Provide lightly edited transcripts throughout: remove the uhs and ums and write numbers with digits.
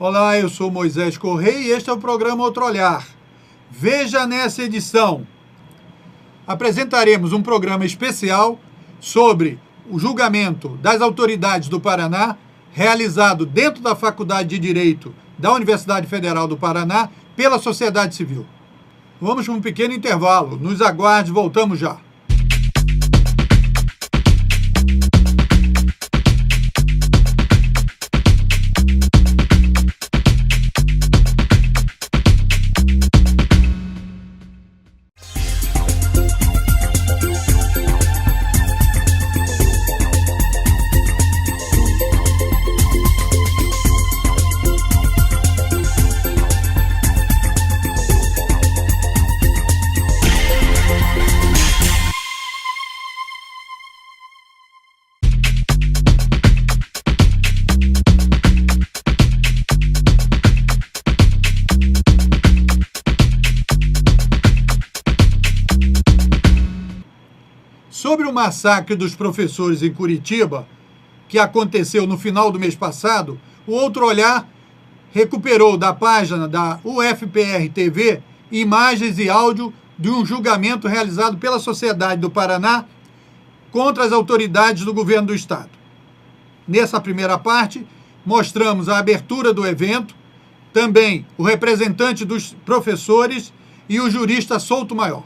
Olá, eu sou Moisés Correia e este é o programa Outro Olhar. Veja nessa edição. Apresentaremos um programa especial sobre o julgamento das autoridades do Paraná, realizado dentro da Faculdade de Direito da Universidade Federal do Paraná pela sociedade civil. Vamos para um pequeno intervalo. Nos aguarde, voltamos já. Sobre o massacre dos professores em Curitiba, que aconteceu no final do mês passado, o Outro Olhar recuperou da página da UFPR TV imagens e áudio de um julgamento realizado pela Sociedade do Paraná contra as autoridades do governo do estado. Nessa primeira parte, mostramos a abertura do evento, também o representante dos professores e o jurista Souto Maior.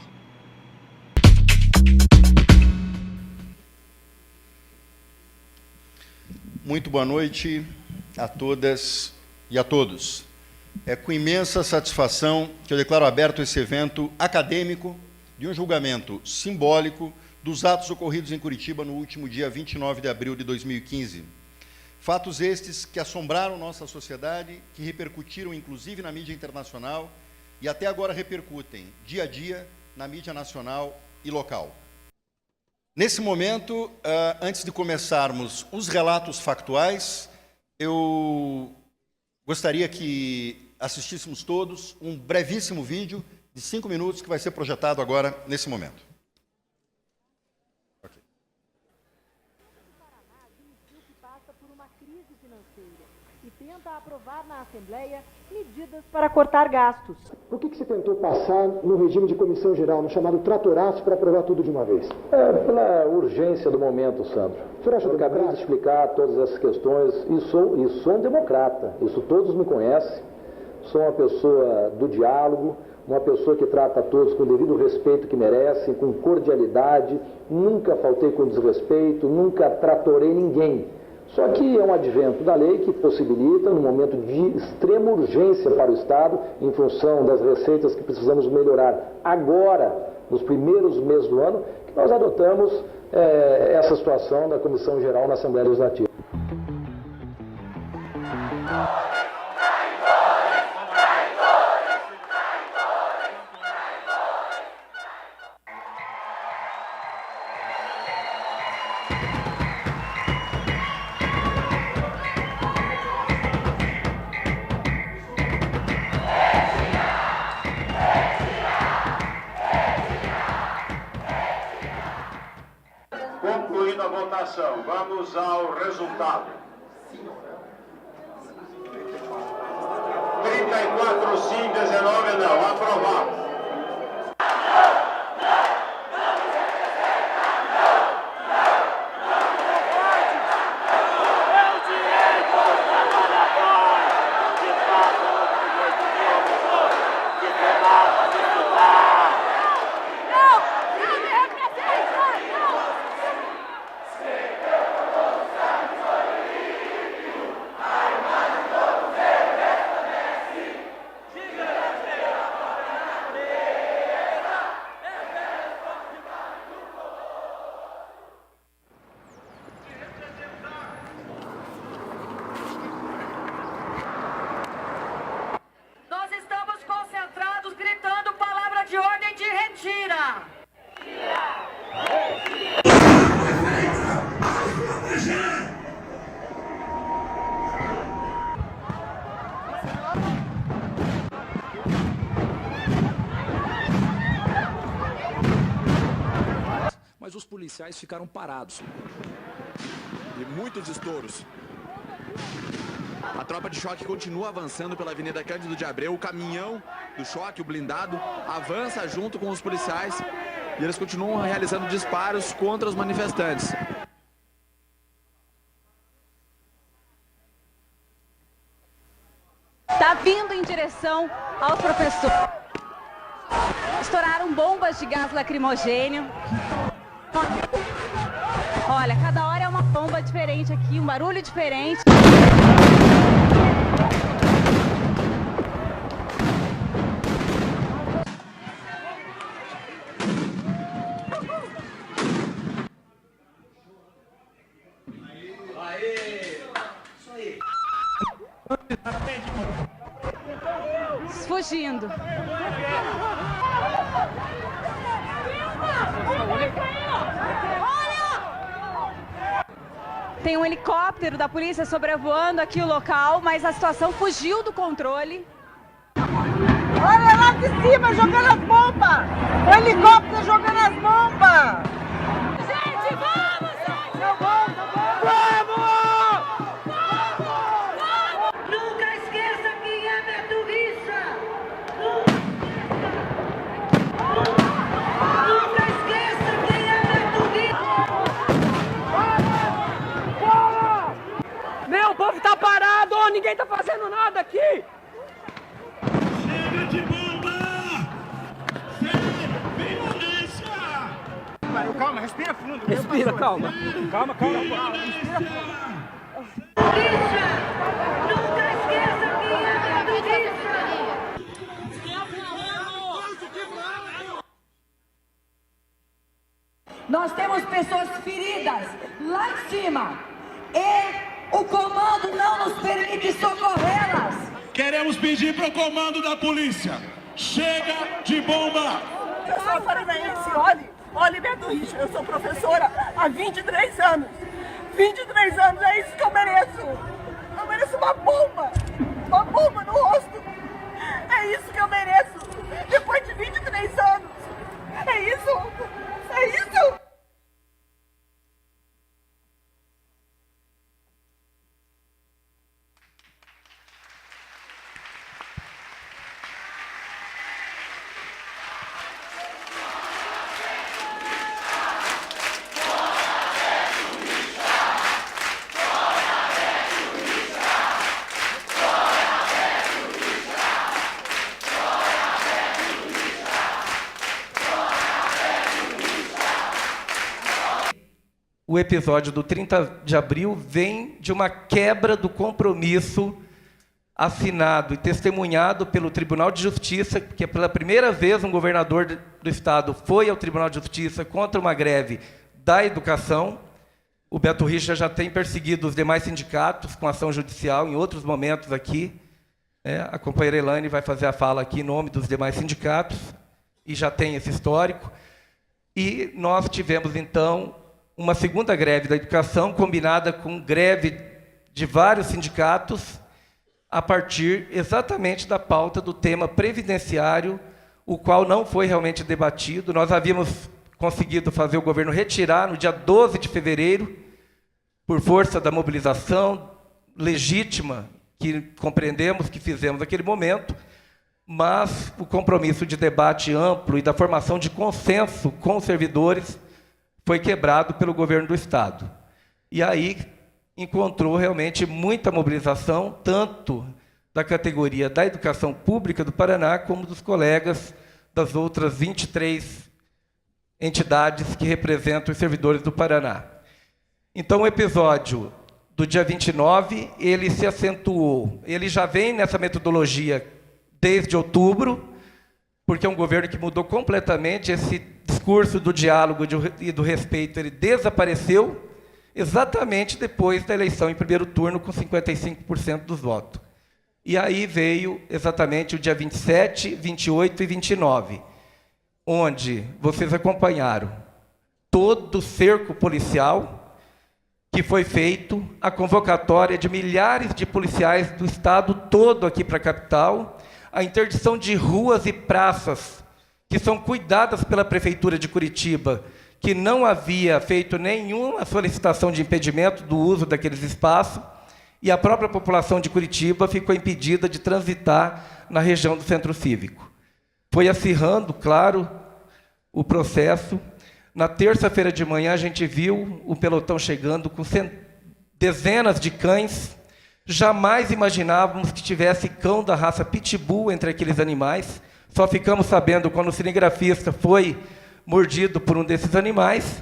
Muito boa noite a todas e a todos. É com imensa satisfação que eu declaro aberto esse evento acadêmico de um julgamento simbólico dos atos ocorridos em Curitiba no último dia 29 de abril de 2015. Fatos estes que assombraram nossa sociedade, que repercutiram inclusive na mídia internacional e até agora repercutem dia a dia na mídia nacional e local. Nesse momento, antes de começarmos os relatos factuais, eu gostaria que assistíssemos todos um brevíssimo vídeo de 5 minutos que vai ser projetado agora, nesse momento. Okay. O Paraná admitiu que passa por uma crise financeira e tenta aprovar na Assembleia medidas para cortar gastos. Por que você tentou passar no regime de comissão geral, no chamado tratoraço, para aprovar tudo de uma vez? Pela urgência do momento, Sandro. Eu acabei de explicar todas essas questões e sou um democrata. Isso todos me conhecem. Sou uma pessoa do diálogo, uma pessoa que trata a todos com o devido respeito que merecem, com cordialidade. Nunca faltei com desrespeito, nunca tratorei ninguém. Só que é um advento da lei que possibilita, num momento de extrema urgência para o Estado, em função das receitas que precisamos melhorar agora, nos primeiros meses do ano, que nós adotamos essa situação da Comissão Geral na Assembleia Legislativa. Concluída a votação, vamos ao resultado. 34 sim, 19 não. Aprovado. Mas os policiais ficaram parados. E muitos estouros. A tropa de choque continua avançando pela Avenida Cândido de Abreu. O caminhão do choque, o blindado, avança junto com os policiais e eles continuam realizando disparos contra os manifestantes. Está vindo em direção aos professores. Estouraram bombas de gás lacrimogêneo. Olha, cada hora é uma bomba diferente aqui, um barulho diferente. Fugindo. Tem um helicóptero da polícia sobrevoando aqui o local, mas a situação fugiu do controle. Olha lá de cima jogando as bombas! O helicóptero jogando as bombas! Gente, vamos, gente! Vamos! Nunca esqueça quem é Beto Richa! Nunca esqueça quem é Beto Richa! Meu povo tá parado, ninguém tá fazendo nada aqui! Chega de bomba! Sem violência! Calma, respira fundo. Respira, calma. Calma. Respira fundo. Richa! Nunca esqueça quem é Beto Richa! Nós temos pessoas feridas lá em cima e o comando não nos permite socorrê-las. Queremos pedir para o comando da polícia: chega de bomba! Eu sou paranaense, olhe Beto Richa, eu sou professora há 23 anos. 23 anos, é isso que eu mereço. Eu mereço uma bomba no rosto. É isso que eu mereço, depois de 23 anos. É isso. O episódio do 30 de abril vem de uma quebra do compromisso assinado e testemunhado pelo Tribunal de Justiça, que pela primeira vez um governador do estado foi ao Tribunal de Justiça contra uma greve da educação. O Beto Richa já tem perseguido os demais sindicatos com ação judicial em outros momentos aqui. A companheira Elaine vai fazer a fala aqui em nome dos demais sindicatos e já tem esse histórico. E nós tivemos, então, uma segunda greve da educação, combinada com greve de vários sindicatos, a partir exatamente da pauta do tema previdenciário, o qual não foi realmente debatido. Nós havíamos conseguido fazer o governo retirar no dia 12 de fevereiro, por força da mobilização legítima, que compreendemos que fizemos naquele momento, mas o compromisso de debate amplo e da formação de consenso com os servidores foi quebrado pelo governo do estado. E aí encontrou realmente muita mobilização, tanto da categoria da educação pública do Paraná, como dos colegas das outras 23 entidades que representam os servidores do Paraná. Então, o episódio do dia 29, ele se acentuou. Ele já vem nessa metodologia desde outubro, porque é um governo que mudou completamente esse discurso do diálogo e do respeito. Ele desapareceu exatamente depois da eleição em primeiro turno, com 55% dos votos. E aí veio exatamente o dia 27, 28 e 29, onde vocês acompanharam todo o cerco policial que foi feito, a convocatória de milhares de policiais do estado todo aqui para a capital, a interdição de ruas e praças que são cuidadas pela Prefeitura de Curitiba, que não havia feito nenhuma solicitação de impedimento do uso daqueles espaços, e a própria população de Curitiba ficou impedida de transitar na região do Centro Cívico. Foi acirrando, claro, o processo. Na terça-feira de manhã, a gente viu o pelotão chegando com dezenas de cães. Jamais imaginávamos que tivesse cão da raça Pitbull entre aqueles animais. Só ficamos sabendo quando o cinegrafista foi mordido por um desses animais.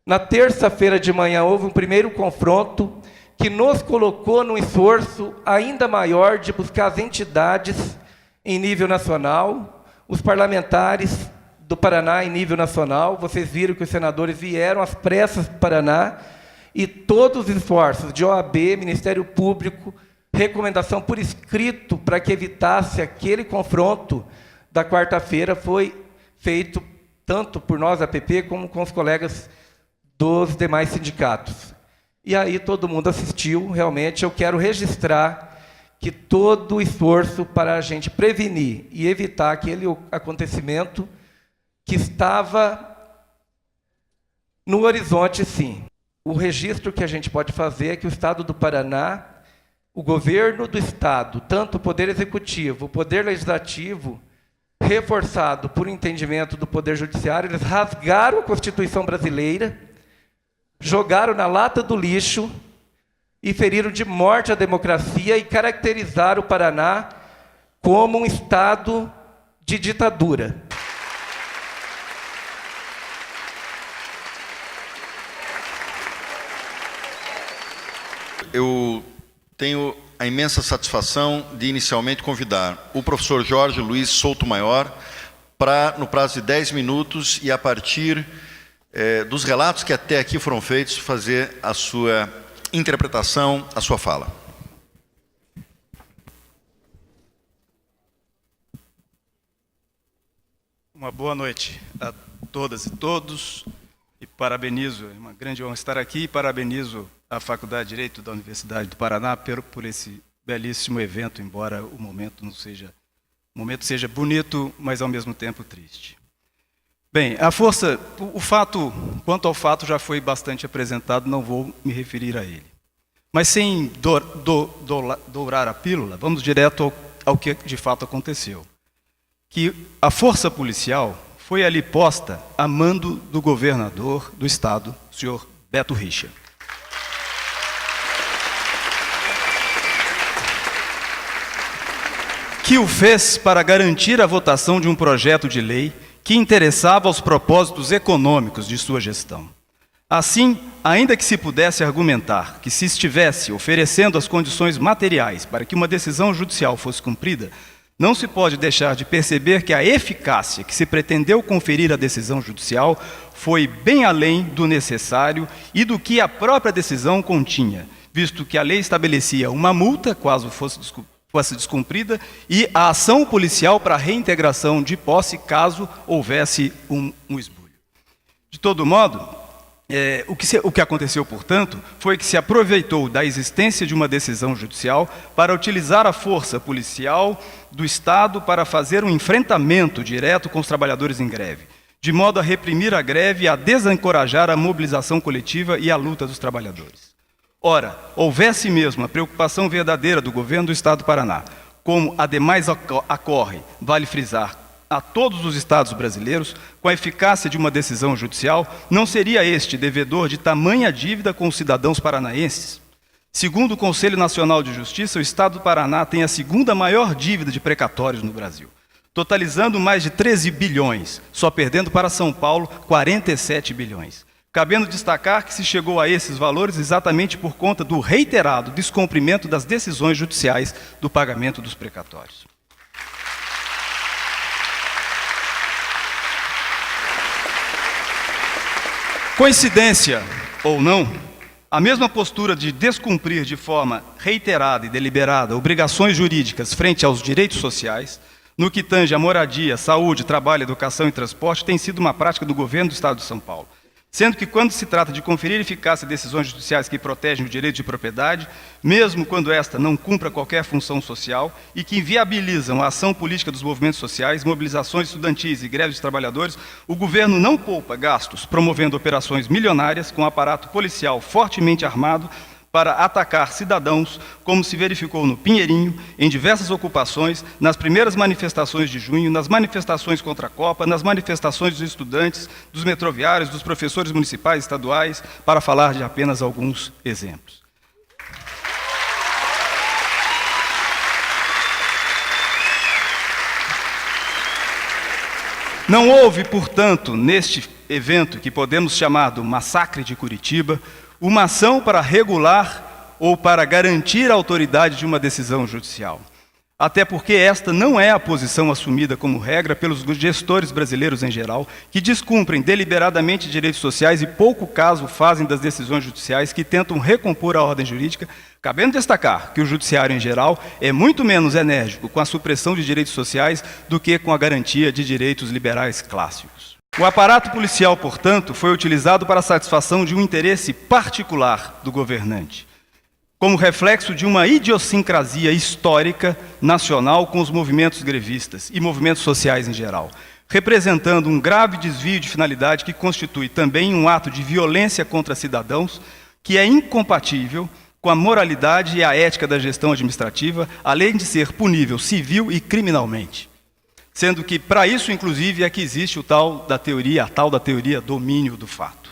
Na terça-feira de manhã, houve um primeiro confronto que nos colocou num esforço ainda maior de buscar as entidades em nível nacional, os parlamentares do Paraná em nível nacional. Vocês viram que os senadores vieram às pressas do Paraná, e todos os esforços de OAB, Ministério Público, recomendação por escrito para que evitasse aquele confronto da quarta-feira, foi feito tanto por nós, APP, como com os colegas dos demais sindicatos. E aí todo mundo assistiu. Realmente eu quero registrar que todo o esforço para a gente prevenir e evitar aquele acontecimento que estava no horizonte, sim. O registro que a gente pode fazer é que o Estado do Paraná, o governo do Estado, tanto o Poder Executivo, o Poder Legislativo, reforçado por entendimento do Poder Judiciário, eles rasgaram a Constituição brasileira, jogaram na lata do lixo e feriram de morte a democracia e caracterizaram o Paraná como um Estado de ditadura. Eu tenho a imensa satisfação de inicialmente convidar o professor Jorge Luiz Souto Maior para, no prazo de 10 minutos e a partir dos relatos que até aqui foram feitos, fazer a sua interpretação, a sua fala. Uma boa noite a todas e todos, e parabenizo, é uma grande honra estar aqui, e parabenizo a Faculdade de Direito da Universidade do Paraná por esse belíssimo evento, embora o momento seja bonito, mas ao mesmo tempo triste. Bem, quanto ao fato já foi bastante apresentado, não vou me referir a ele. Mas sem dourar a pílula, vamos direto ao que de fato aconteceu. Que a força policial foi ali posta a mando do governador do estado, o senhor Beto Richa. Que o fez para garantir a votação de um projeto de lei que interessava aos propósitos econômicos de sua gestão. Assim, ainda que se pudesse argumentar que se estivesse oferecendo as condições materiais para que uma decisão judicial fosse cumprida, não se pode deixar de perceber que a eficácia que se pretendeu conferir à decisão judicial foi bem além do necessário e do que a própria decisão continha, visto que a lei estabelecia uma multa, caso fosse descumprida, e a ação policial para reintegração de posse, caso houvesse um esbulho. De todo modo, o que aconteceu, portanto, foi que se aproveitou da existência de uma decisão judicial para utilizar a força policial do Estado para fazer um enfrentamento direto com os trabalhadores em greve, de modo a reprimir a greve e a desencorajar a mobilização coletiva e a luta dos trabalhadores. Ora, houvesse mesmo a preocupação verdadeira do governo do Estado do Paraná, como ademais ocorre, vale frisar, a todos os estados brasileiros, com a eficácia de uma decisão judicial, não seria este devedor de tamanha dívida com os cidadãos paranaenses? Segundo o Conselho Nacional de Justiça, o Estado do Paraná tem a segunda maior dívida de precatórios no Brasil, totalizando mais de 13 bilhões, só perdendo para São Paulo 47 bilhões. Cabendo destacar que se chegou a esses valores exatamente por conta do reiterado descumprimento das decisões judiciais do pagamento dos precatórios. Coincidência ou não, a mesma postura de descumprir de forma reiterada e deliberada obrigações jurídicas frente aos direitos sociais, no que tange a moradia, saúde, trabalho, educação e transporte, tem sido uma prática do governo do Estado de São Paulo. Sendo que, quando se trata de conferir eficácia a decisões judiciais que protegem o direito de propriedade, mesmo quando esta não cumpra qualquer função social e que inviabilizam a ação política dos movimentos sociais, mobilizações estudantis e greves de trabalhadores, o governo não poupa gastos promovendo operações milionárias com um aparato policial fortemente armado para atacar cidadãos, como se verificou no Pinheirinho, em diversas ocupações, nas primeiras manifestações de junho, nas manifestações contra a Copa, nas manifestações dos estudantes, dos metroviários, dos professores municipais e estaduais, para falar de apenas alguns exemplos. Não houve, portanto, neste evento, que podemos chamar do Massacre de Curitiba, uma ação para regular ou para garantir a autoridade de uma decisão judicial. Até porque esta não é a posição assumida como regra pelos gestores brasileiros em geral, que descumprem deliberadamente direitos sociais e pouco caso fazem das decisões judiciais que tentam recompor a ordem jurídica, cabendo destacar que o judiciário em geral é muito menos enérgico com a supressão de direitos sociais do que com a garantia de direitos liberais clássicos. O aparato policial, portanto, foi utilizado para a satisfação de um interesse particular do governante, como reflexo de uma idiosincrasia histórica nacional com os movimentos grevistas e movimentos sociais em geral, representando um grave desvio de finalidade que constitui também um ato de violência contra cidadãos que é incompatível com a moralidade e a ética da gestão administrativa, além de ser punível civil e criminalmente. Sendo que, para isso, inclusive, é que existe a tal da teoria domínio do fato.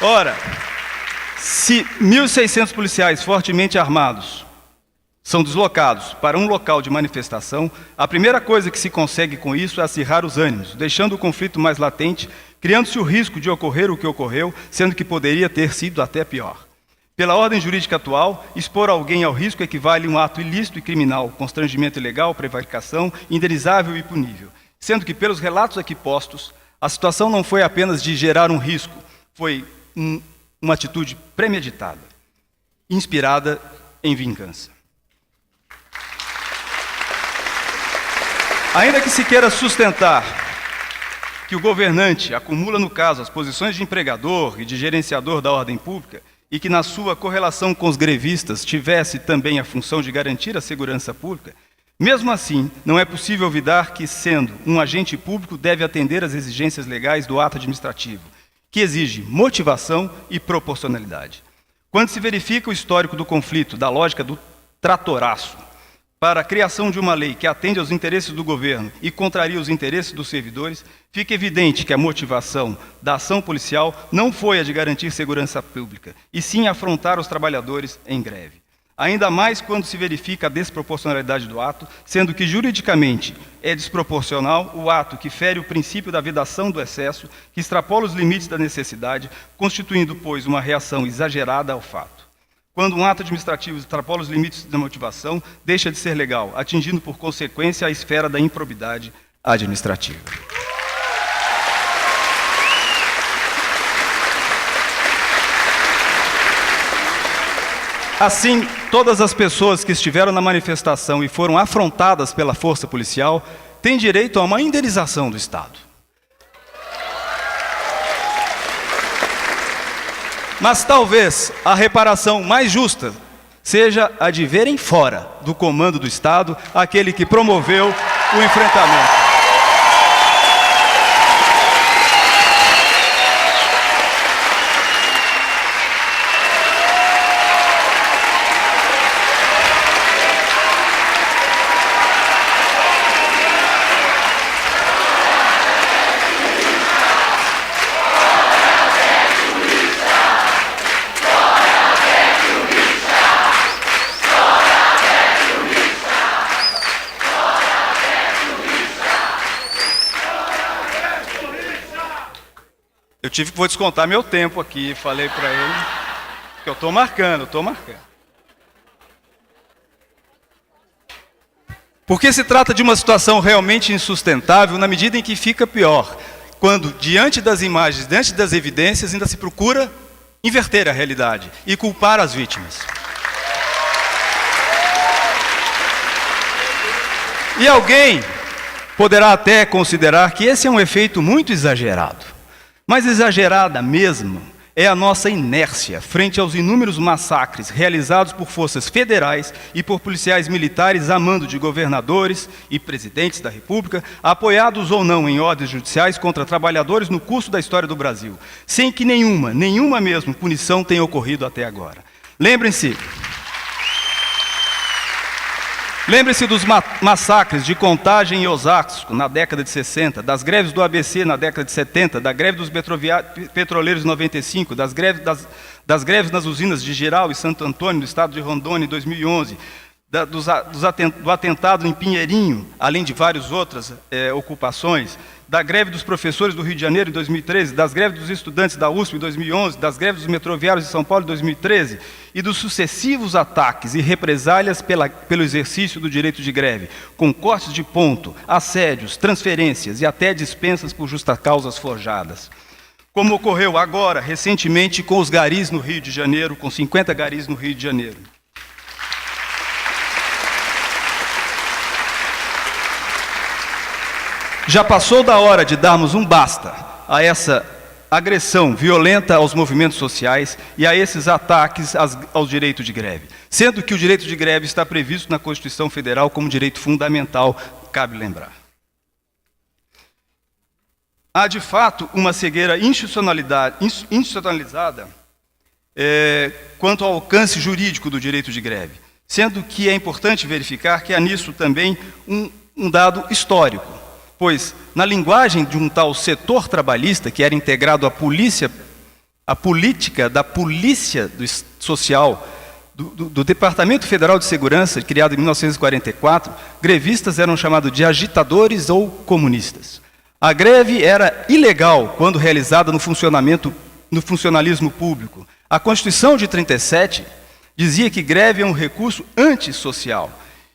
Ora, se 1.600 policiais fortemente armados são deslocados para um local de manifestação, a primeira coisa que se consegue com isso é acirrar os ânimos, deixando o conflito mais latente, criando-se o risco de ocorrer o que ocorreu, sendo que poderia ter sido até pior. Pela ordem jurídica atual, expor alguém ao risco equivale a um ato ilícito e criminal, constrangimento ilegal, prevaricação, indenizável e punível. Sendo que, pelos relatos aqui postos, a situação não foi apenas de gerar um risco, foi uma atitude premeditada, inspirada em vingança. Ainda que se queira sustentar que o governante acumula, no caso, as posições de empregador e de gerenciador da ordem pública, e que na sua correlação com os grevistas tivesse também a função de garantir a segurança pública, mesmo assim, não é possível olvidar que, sendo um agente público, deve atender às exigências legais do ato administrativo, que exige motivação e proporcionalidade. Quando se verifica o histórico do conflito, da lógica do tratoraço, para a criação de uma lei que atende aos interesses do governo e contraria os interesses dos servidores, fica evidente que a motivação da ação policial não foi a de garantir segurança pública, e sim afrontar os trabalhadores em greve. Ainda mais quando se verifica a desproporcionalidade do ato, sendo que juridicamente é desproporcional o ato que fere o princípio da vedação do excesso, que extrapola os limites da necessidade, constituindo, pois, uma reação exagerada ao fato. Quando um ato administrativo extrapola os limites da motivação, deixa de ser legal, atingindo por consequência a esfera da improbidade administrativa. Assim, todas as pessoas que estiveram na manifestação e foram afrontadas pela força policial têm direito a uma indenização do Estado. Mas talvez a reparação mais justa seja a de verem fora do comando do Estado aquele que promoveu o enfrentamento. Vou descontar meu tempo aqui, falei para ele que eu estou marcando. Porque se trata de uma situação realmente insustentável na medida em que fica pior, quando diante das imagens, diante das evidências, ainda se procura inverter a realidade e culpar as vítimas. E alguém poderá até considerar que esse é um efeito muito exagerado. Mas exagerada mesmo é a nossa inércia frente aos inúmeros massacres realizados por forças federais e por policiais militares a mando de governadores e presidentes da República, apoiados ou não em ordens judiciais contra trabalhadores no curso da história do Brasil, sem que nenhuma mesmo punição tenha ocorrido até agora. Lembrem-se dos massacres de Contagem e Osasco na década de 60, das greves do ABC na década de 70, da greve dos petroleiros em 95, das greves nas usinas de Giral e Santo Antônio, no estado de Rondônia, em 2011, do atentado em Pinheirinho, além de várias outras ocupações, da greve dos professores do Rio de Janeiro em 2013, das greves dos estudantes da USP em 2011, das greves dos metroviários de São Paulo em 2013 e dos sucessivos ataques e represálias pelo exercício do direito de greve, com cortes de ponto, assédios, transferências e até dispensas por justas causas forjadas. Como ocorreu agora, recentemente, com os garis no Rio de Janeiro, com 50 garis no Rio de Janeiro. Já passou da hora de darmos um basta a essa agressão violenta aos movimentos sociais e a esses ataques ao direito de greve, sendo que o direito de greve está previsto na Constituição Federal como direito fundamental, cabe lembrar. Há, de fato, uma cegueira institucionalizada quanto ao alcance jurídico do direito de greve, sendo que é importante verificar que há nisso também um dado histórico. Pois, na linguagem de um tal setor trabalhista, que era integrado à política da polícia social do Departamento Federal de Segurança, criado em 1944, grevistas eram chamados de agitadores ou comunistas. A greve era ilegal quando realizada no funcionalismo público. A Constituição de 37 dizia que greve é um recurso antissocial.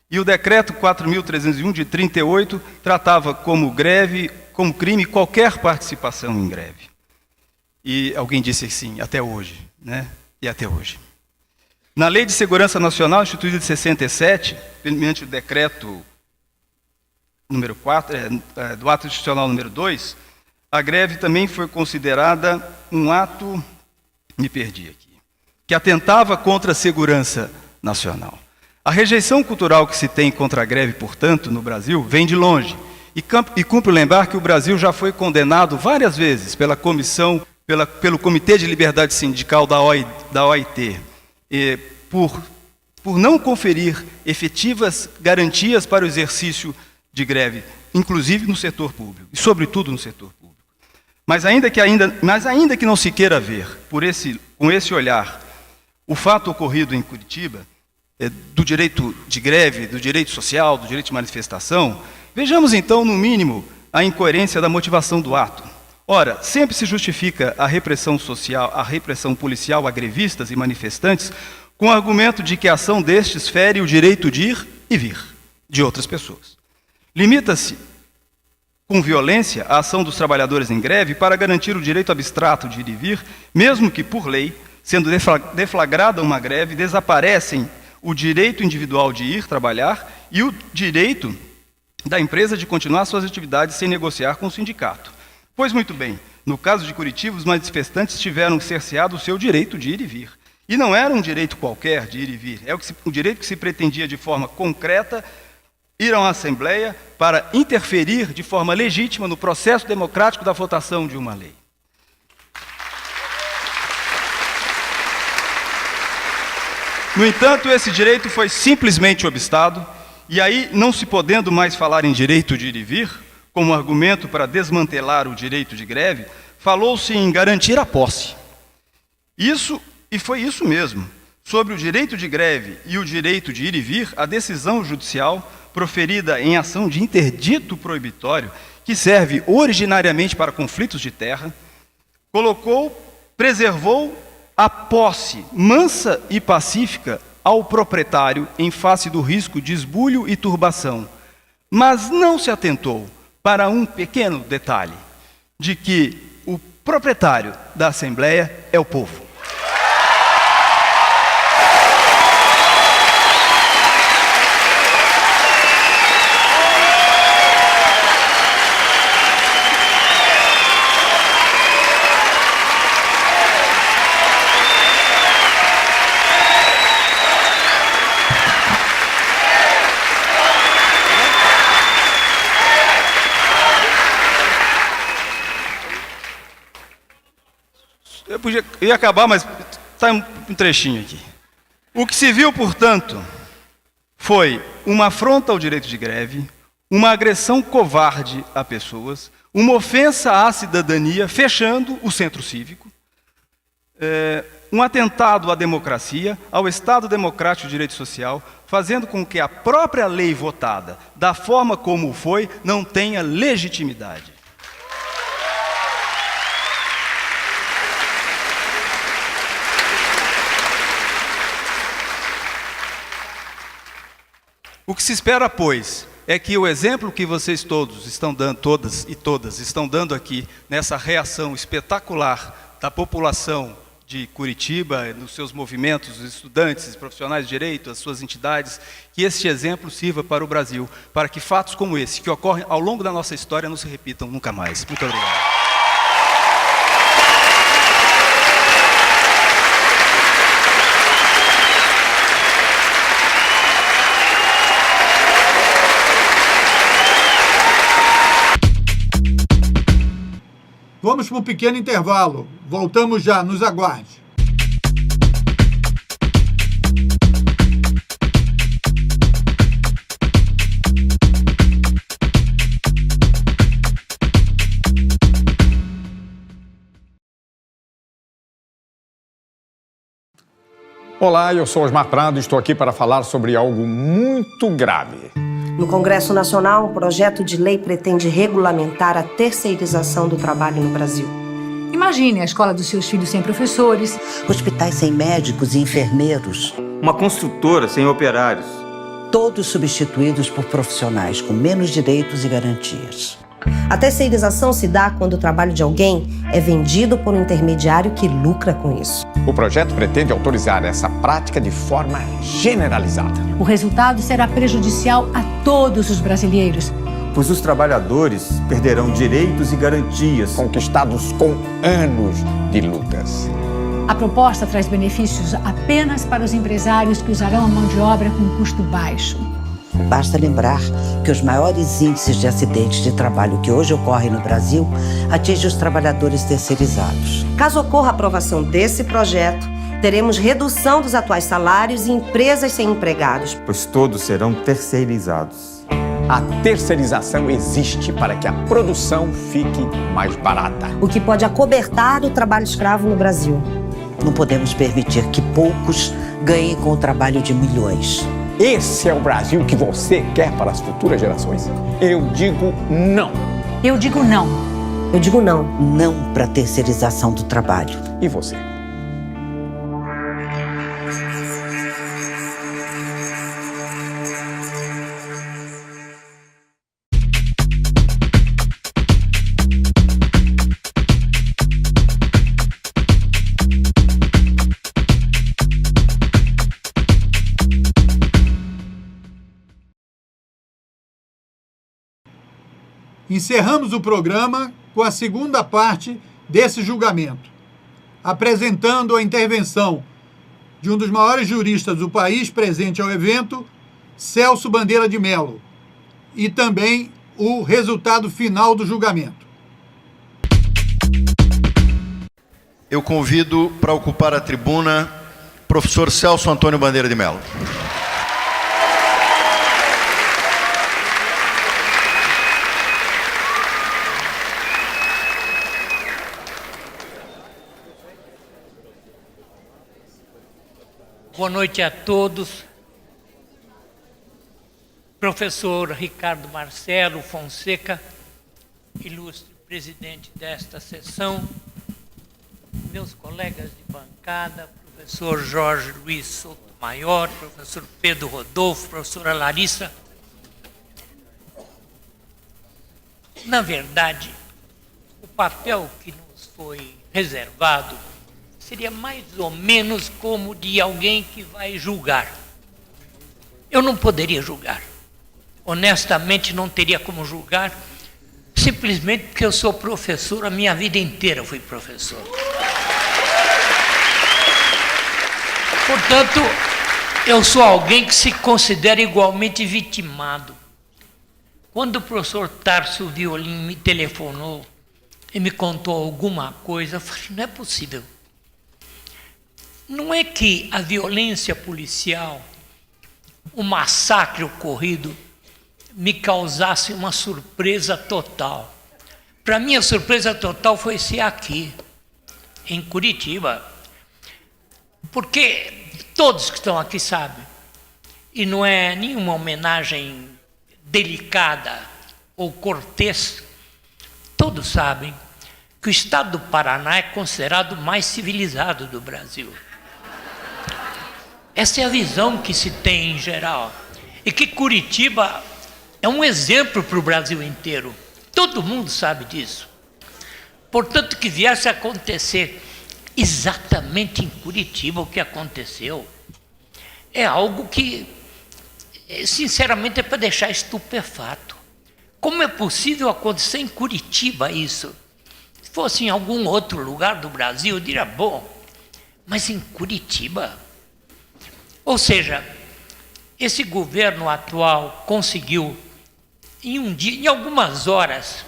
E o decreto 4.301 de 38 tratava como crime qualquer participação em greve. E alguém disse assim, até hoje, né? E até hoje. Na Lei de Segurança Nacional, instituída de 67, mediante o decreto número 4, do ato institucional número 2, a greve também foi considerada um ato, me perdi aqui, que atentava contra a segurança nacional. A rejeição cultural que se tem contra a greve, portanto, no Brasil, vem de longe. E cumpre lembrar que o Brasil já foi condenado várias vezes pelo Comitê de Liberdade Sindical da OIT, por não conferir efetivas garantias para o exercício de greve, inclusive no setor público, e sobretudo no setor público. Mas ainda que não se queira ver, com esse olhar, o fato ocorrido em Curitiba, do direito de greve, do direito social, do direito de manifestação, vejamos então, no mínimo, a incoerência da motivação do ato. Ora, sempre se justifica a repressão social, a repressão policial a grevistas e manifestantes com o argumento de que a ação destes fere o direito de ir e vir de outras pessoas. Limita-se com violência a ação dos trabalhadores em greve para garantir o direito abstrato de ir e vir, mesmo que, por lei, sendo deflagrada uma greve, desaparecem o direito individual de ir trabalhar e o direito da empresa de continuar suas atividades sem negociar com o sindicato. Pois muito bem, no caso de Curitiba, os manifestantes tiveram cerceado o seu direito de ir e vir. E não era um direito qualquer de ir e vir, é o direito que se pretendia de forma concreta ir a uma Assembleia para interferir de forma legítima no processo democrático da votação de uma lei. No entanto, esse direito foi simplesmente obstado, e aí, não se podendo mais falar em direito de ir e vir, como argumento para desmantelar o direito de greve, falou-se em garantir a posse. E foi isso mesmo. Sobre o direito de greve e o direito de ir e vir, a decisão judicial, proferida em ação de interdito proibitório, que serve originariamente para conflitos de terra, preservou a posse mansa e pacífica ao proprietário em face do risco de esbulho e turbação, mas não se atentou para um pequeno detalhe, de que o proprietário da Assembleia é o povo. ia acabar, mas está um trechinho aqui. O que se viu, portanto, foi uma afronta ao direito de greve, uma agressão covarde a pessoas, uma ofensa à cidadania, fechando o centro cívico, um atentado à democracia, ao Estado democrático de direito social, fazendo com que a própria lei votada, da forma como foi, não tenha legitimidade. O que se espera, pois, é que o exemplo que vocês todos estão dando, todas e todas, estão dando aqui, nessa reação espetacular da população de Curitiba, nos seus movimentos, os estudantes, os profissionais de direito, as suas entidades, que este exemplo sirva para o Brasil, para que fatos como esse, que ocorrem ao longo da nossa história, não se repitam nunca mais. Muito obrigado. Vamos para um pequeno intervalo. Voltamos já, nos aguarde. Olá, eu sou Osmar Prado e estou aqui para falar sobre algo muito grave. No Congresso Nacional, um projeto de lei pretende regulamentar a terceirização do trabalho no Brasil. Imagine a escola dos seus filhos sem professores, hospitais sem médicos e enfermeiros, uma construtora sem operários. Todos substituídos por profissionais com menos direitos e garantias. A terceirização se dá quando o trabalho de alguém é vendido por um intermediário que lucra com isso. O projeto pretende autorizar essa prática de forma generalizada. O resultado será prejudicial a todos os brasileiros, pois os trabalhadores perderão direitos e garantias conquistados com anos de lutas. A proposta traz benefícios apenas para os empresários que usarão a mão de obra com custo baixo. Basta lembrar que os maiores índices de acidentes de trabalho que hoje ocorrem no Brasil atingem os trabalhadores terceirizados. Caso ocorra a aprovação desse projeto, teremos redução dos atuais salários e empresas sem empregados. Pois todos serão terceirizados. A terceirização existe para que a produção fique mais barata. O que pode acobertar o trabalho escravo no Brasil. Não podemos permitir que poucos ganhem com o trabalho de milhões. Esse é o Brasil que você quer para as futuras gerações? Eu digo não. Eu digo não. Eu digo não. Não para a terceirização do trabalho. E você? Encerramos o programa com a segunda parte desse julgamento, apresentando a intervenção de um dos maiores juristas do país presente ao evento, Celso Bandeira de Mello, e também o resultado final do julgamento. Eu convido para ocupar a tribuna professor Celso Antônio Bandeira de Mello. Boa noite a todos. Professor Ricardo Marcelo Fonseca, ilustre presidente desta sessão, meus colegas de bancada, professor Jorge Luiz Sotomayor, professor Pedro Rodolfo, professora Larissa. Na verdade, o papel que nos foi reservado seria mais ou menos como de alguém que vai julgar. Eu não poderia julgar. Honestamente, não teria como julgar, simplesmente porque eu sou professor, a minha vida inteira fui professor. Portanto, eu sou alguém que se considera igualmente vitimado. Quando o professor Tarso Violim me telefonou e me contou alguma coisa, eu falei, não é possível. não é que a violência policial, o massacre ocorrido, me causasse uma surpresa total. Para mim, a surpresa total foi ser aqui, em Curitiba. Porque todos que estão aqui sabem, e não é nenhuma homenagem delicada ou cortês, todos sabem que o estado do Paraná é considerado o mais civilizado do Brasil. Essa é a visão que se tem em geral. E que Curitiba é um exemplo para o Brasil inteiro. Todo mundo sabe disso. Portanto, que viesse a acontecer exatamente em Curitiba o que aconteceu, é algo que, sinceramente, é para deixar estupefato. Como é possível acontecer em Curitiba isso? Se fosse em algum outro lugar do Brasil, eu diria, bom, mas em Curitiba? Ou seja, esse governo atual conseguiu, em um dia, em algumas horas,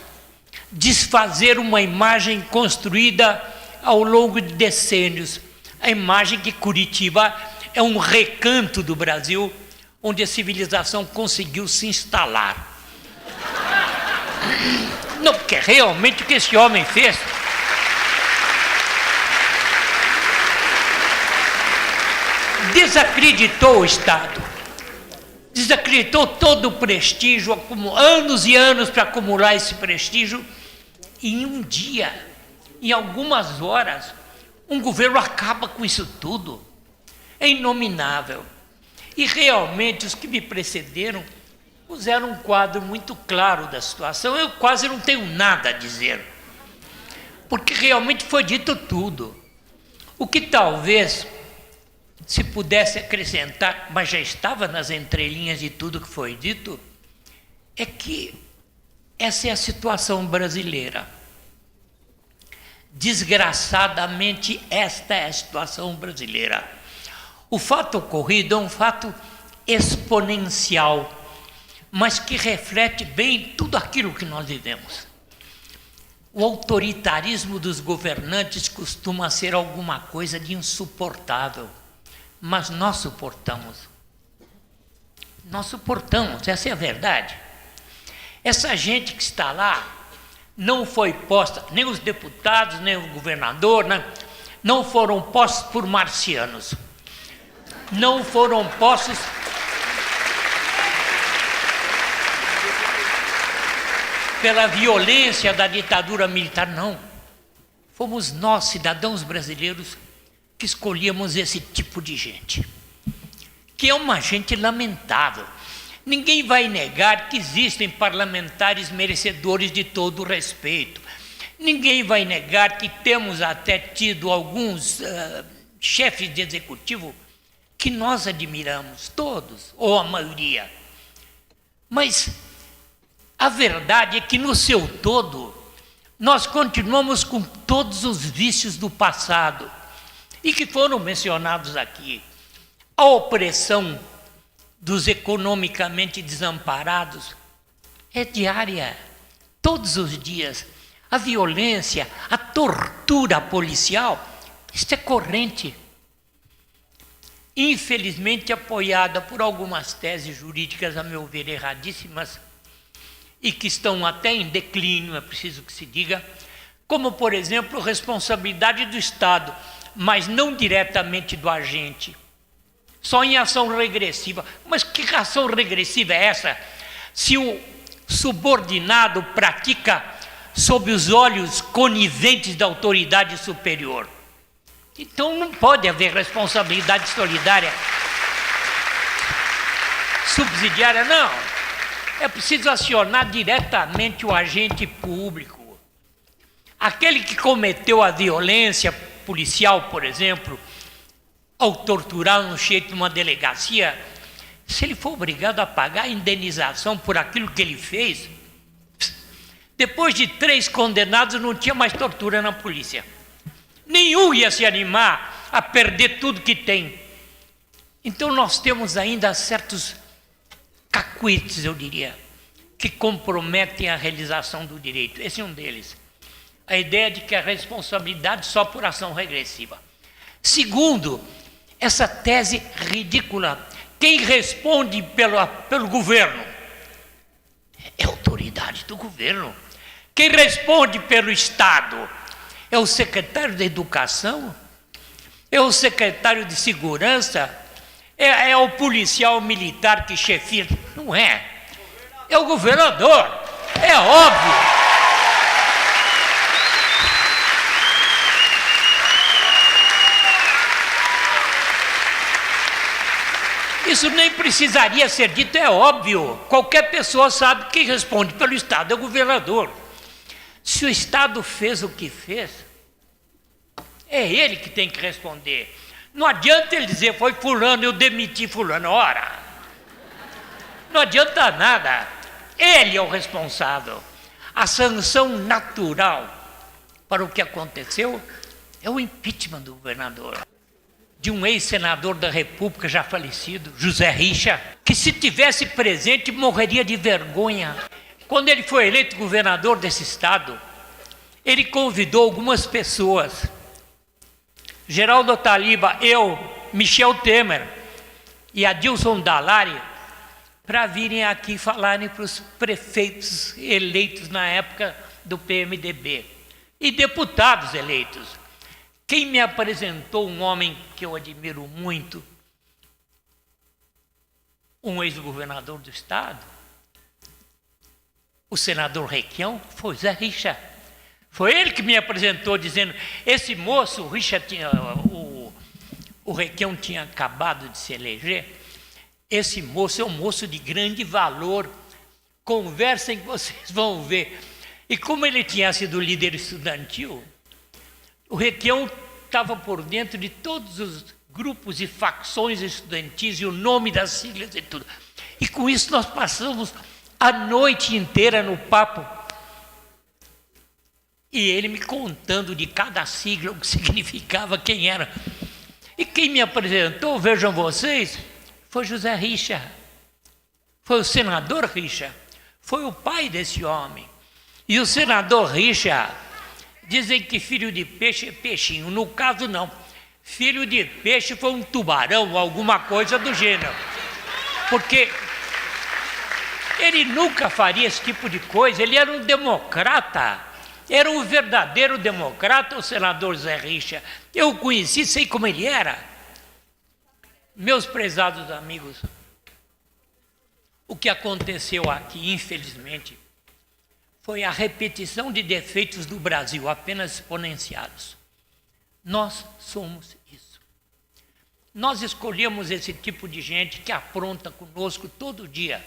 desfazer uma imagem construída ao longo de decênios. A imagem que Curitiba é um recanto do Brasil, onde a civilização conseguiu se instalar. Não, porque realmente o que esse homem fez desacreditou o Estado, desacreditou todo o prestígio, anos e anos para acumular esse prestígio, e em um dia, em algumas horas, um governo acaba com isso tudo. É inominável. E realmente os que me precederam puseram um quadro muito claro da situação. Eu quase não tenho nada a dizer, porque realmente foi dito tudo. O que talvez se pudesse acrescentar, mas já estava nas entrelinhas de tudo que foi dito, é que essa é a situação brasileira. Desgraçadamente, esta é a situação brasileira. O fato ocorrido é um fato exponencial, mas que reflete bem tudo aquilo que nós vivemos. O autoritarismo dos governantes costuma ser alguma coisa de insuportável, mas nós suportamos. Nós suportamos, essa é a verdade. Essa gente que está lá não foi posta, nem os deputados, nem o governador, não foram postos por marcianos. Não foram postos pela violência da ditadura militar, não. Fomos nós, cidadãos brasileiros, que escolhíamos esse tipo de gente, que é uma gente lamentável. Ninguém vai negar que existem parlamentares merecedores de todo o respeito. Ninguém vai negar que temos até tido alguns chefes de executivo que nós admiramos, todos, ou a maioria. Mas a verdade é que, no seu todo, nós continuamos com todos os vícios do passado e que foram mencionados aqui. A opressão dos economicamente desamparados é diária, todos os dias. A violência, a tortura policial, isso é corrente. Infelizmente apoiada por algumas teses jurídicas, a meu ver, erradíssimas, e que estão até em declínio, é preciso que se diga, como, por exemplo, responsabilidade do Estado, mas não diretamente do agente, só em ação regressiva. Mas que ação regressiva é essa? Se o subordinado pratica sob os olhos coniventes da autoridade superior, então não pode haver responsabilidade solidária, subsidiária, não. É preciso acionar diretamente o agente público. Aquele que cometeu a violência policial, por exemplo, ao torturar um chefe de uma delegacia, se ele for obrigado a pagar a indenização por aquilo que ele fez, depois de 3 condenados não tinha mais tortura na polícia. Nenhum ia se animar a perder tudo que tem. Então nós temos ainda certos cacuetes, eu diria, que comprometem a realização do direito. Esse é um deles. A ideia de que a responsabilidade só por ação regressiva. Segundo, essa tese ridícula. Quem responde pelo governo é a autoridade do governo. Quem responde pelo Estado é o secretário da Educação, é o secretário de Segurança, é o policial militar que chefia. Não é. É o governador. É óbvio. Isso nem precisaria ser dito, é óbvio. Qualquer pessoa sabe que quem responde pelo Estado é o governador. Se o Estado fez o que fez, é ele que tem que responder. Não adianta ele dizer, foi fulano, eu demiti fulano. Ora, não adianta nada. Ele é o responsável. A sanção natural para o que aconteceu é o impeachment do governador. De um ex-senador da República já falecido, José Richa, que se tivesse presente morreria de vergonha. Quando ele foi eleito governador desse estado, ele convidou algumas pessoas, Geraldo Taliba, eu, Michel Temer e Adilson Dallari, para virem aqui falarem para os prefeitos eleitos na época do PMDB e deputados eleitos. Quem me apresentou um homem que eu admiro muito, um ex-governador do estado, o senador Requião, foi Zé Richa. Foi ele que me apresentou dizendo, esse moço, o Richa tinha, o Requião tinha acabado de se eleger, esse moço é um moço de grande valor, conversem que vocês vão ver. E como ele tinha sido líder estudantil, o Requião estava por dentro de todos os grupos e facções estudantis e o nome das siglas e tudo. E com isso nós passamos a noite inteira no papo. E ele me contando de cada sigla, o que significava, quem era. E quem me apresentou, vejam vocês, foi José Richa. Foi o senador Richa. Foi o pai desse homem. E o senador Richa... Dizem que filho de peixe é peixinho. No caso, não. Filho de peixe foi um tubarão, alguma coisa do gênero. Porque ele nunca faria esse tipo de coisa. Ele era um democrata. Era um verdadeiro democrata, o senador Zé Richa. Eu o conheci, sei como ele era. Meus prezados amigos, o que aconteceu aqui, infelizmente, foi a repetição de defeitos do Brasil, apenas exponenciados. Nós somos isso. Nós escolhemos esse tipo de gente que apronta conosco todo dia.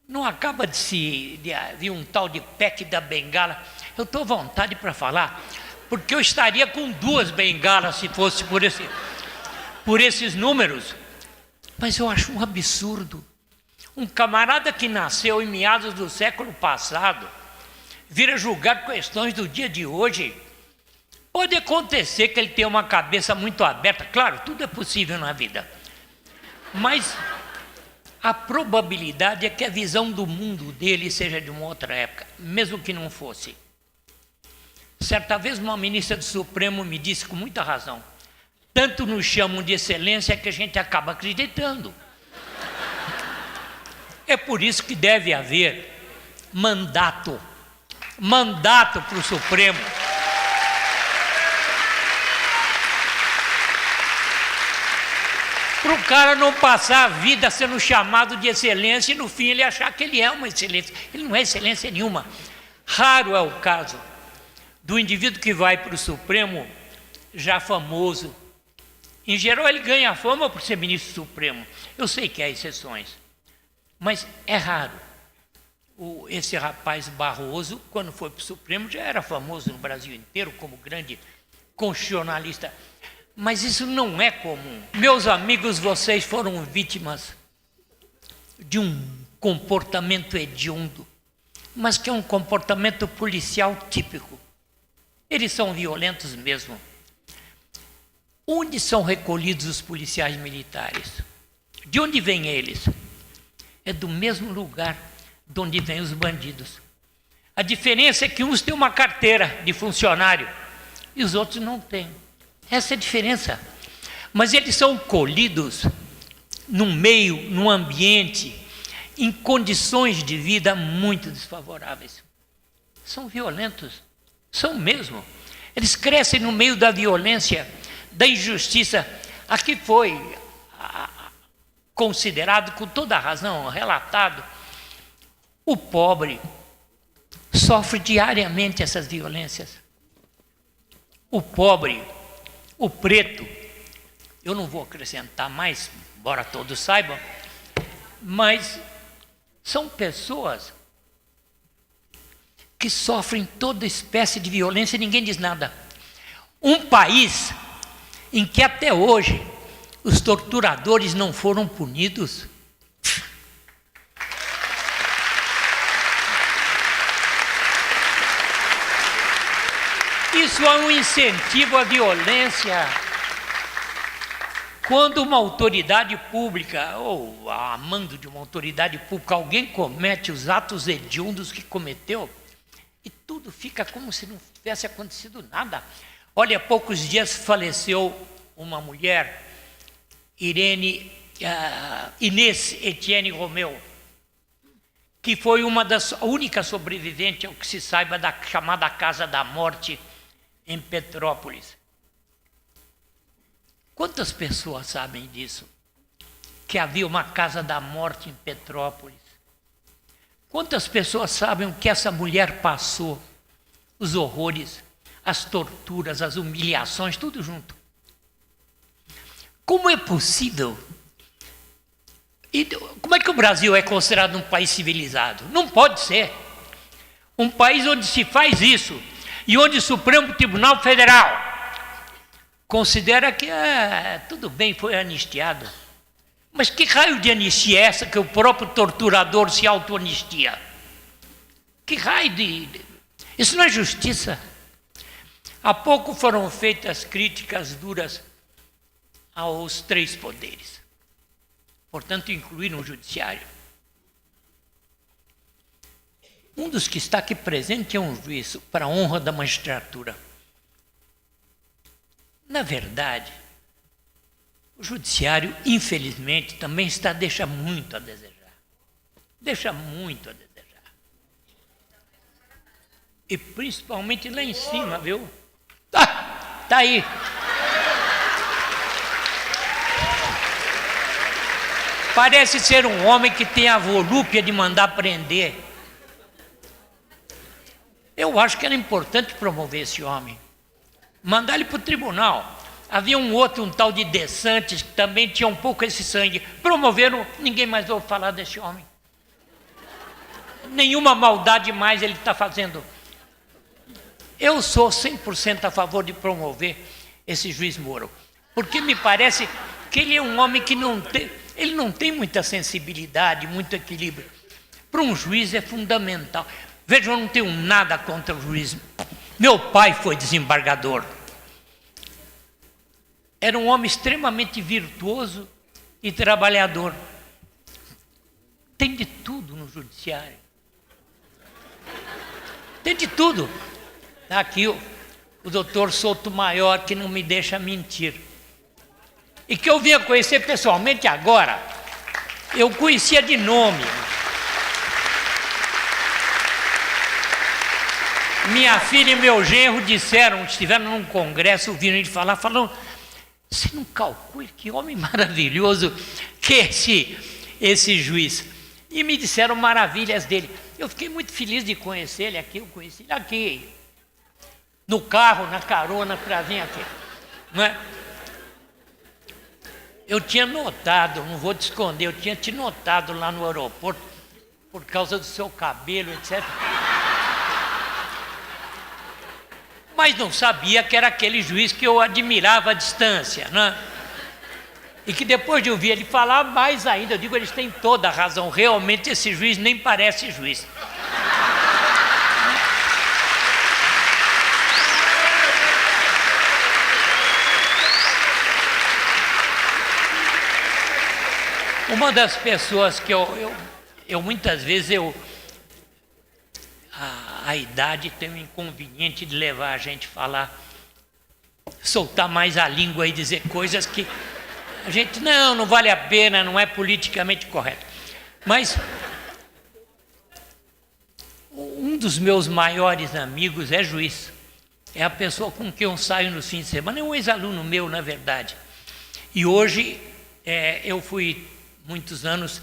Não acaba de vir um tal de PEC da bengala. Eu estou à vontade para falar, porque eu estaria com 2 bengalas se fosse por esses números. Mas eu acho um absurdo. Um camarada que nasceu em meados do século passado, vir a julgar questões do dia de hoje. Pode acontecer que ele tenha uma cabeça muito aberta, claro, tudo é possível na vida. Mas a probabilidade é que a visão do mundo dele seja de uma outra época, mesmo que não fosse. Certa vez uma ministra do Supremo me disse com muita razão, tanto nos chamam de excelência que a gente acaba acreditando. É por isso que deve haver mandato para o Supremo. Para o cara não passar a vida sendo chamado de excelência e no fim ele achar que ele é uma excelência. Ele não é excelência nenhuma. Raro é o caso do indivíduo que vai para o Supremo já famoso. Em geral ele ganha fama por ser ministro supremo. Eu sei que há exceções. Mas é raro. Esse rapaz Barroso, quando foi para o Supremo, já era famoso no Brasil inteiro como grande constitucionalista. Mas isso não é comum. Meus amigos, vocês foram vítimas de um comportamento hediondo, mas que é um comportamento policial típico. Eles são violentos mesmo. Onde são recolhidos os policiais militares? De onde vêm eles? É do mesmo lugar de onde vêm os bandidos. A diferença é que uns têm uma carteira de funcionário e os outros não têm. Essa é a diferença. Mas eles são colhidos num meio, num ambiente, em condições de vida muito desfavoráveis. São violentos, são mesmo. Eles crescem no meio da violência, da injustiça. Aqui foi considerado, com toda a razão, relatado, o pobre sofre diariamente essas violências. O pobre, o preto, eu não vou acrescentar mais, embora todos saibam, mas são pessoas que sofrem toda espécie de violência e ninguém diz nada. Um país em que até hoje os torturadores não foram punidos. Isso é um incentivo à violência. Quando uma autoridade pública, ou a mando de uma autoridade pública, alguém comete os atos hediondos que cometeu, e tudo fica como se não tivesse acontecido nada. Olha, há poucos dias faleceu uma mulher, Inês Etienne Romeu, que foi a única sobrevivente, ao que se saiba, da chamada Casa da Morte em Petrópolis. Quantas pessoas sabem disso? Que havia uma Casa da Morte em Petrópolis. Quantas pessoas sabem o que essa mulher passou? Os horrores, as torturas, as humilhações, tudo junto. Como é possível? E como é que o Brasil é considerado um país civilizado? Não pode ser. Um país onde se faz isso e onde o Supremo Tribunal Federal considera que tudo bem, foi anistiado. Mas que raio de anistia é essa que o próprio torturador se auto-anistia? Que raio de... Isso não é justiça. Há pouco foram feitas críticas duras aos três poderes. Portanto, incluíram o judiciário. Um dos que está aqui presente é um juiz, para a honra da magistratura. Na verdade, o judiciário, infelizmente, também deixa muito a desejar. Deixa muito a desejar. E principalmente lá em cima, viu? Tá aí. Parece ser um homem que tem a volúpia de mandar prender. Eu acho que era importante promover esse homem. Mandar ele para o tribunal. Havia um outro, um tal de De Santis, que também tinha um pouco esse sangue. Promoveram, ninguém mais ouve falar desse homem. Nenhuma maldade mais ele está fazendo. Eu sou 100% a favor de promover esse juiz Moro. Porque me parece que ele é um homem que não tem muita sensibilidade, muito equilíbrio. Para um juiz é fundamental. Veja, eu não tenho nada contra o juiz. Meu pai foi desembargador. Era um homem extremamente virtuoso e trabalhador. Tem de tudo no judiciário. Tem de tudo. Está aqui o doutor Sotomayor, que não me deixa mentir. E que eu vinha conhecer pessoalmente agora. Eu conhecia de nome. Minha filha e meu genro estiveram num congresso, ouviram ele falar, falaram, você não calcula que homem maravilhoso que é esse juiz. E me disseram maravilhas dele. Eu fiquei muito feliz de conhecer ele aqui, eu conheci ele aqui, no carro, na carona, para vir aqui. Não é? Eu tinha notado, não vou te esconder, eu tinha te notado lá no aeroporto, por causa do seu cabelo, etc. Mas não sabia que era aquele juiz que eu admirava à distância, né? E que depois de ouvir ele falar, mais ainda, eu digo, eles têm toda a razão, realmente esse juiz nem parece juiz. Uma das pessoas que eu muitas vezes, a idade tem um inconveniente de levar a gente a falar soltar mais a língua e dizer coisas que a gente, não vale a pena, não é politicamente correto. Mas um dos meus maiores amigos é juiz. É a pessoa com quem eu saio no fim de semana. É um ex-aluno meu, na verdade. E hoje eu fui muitos anos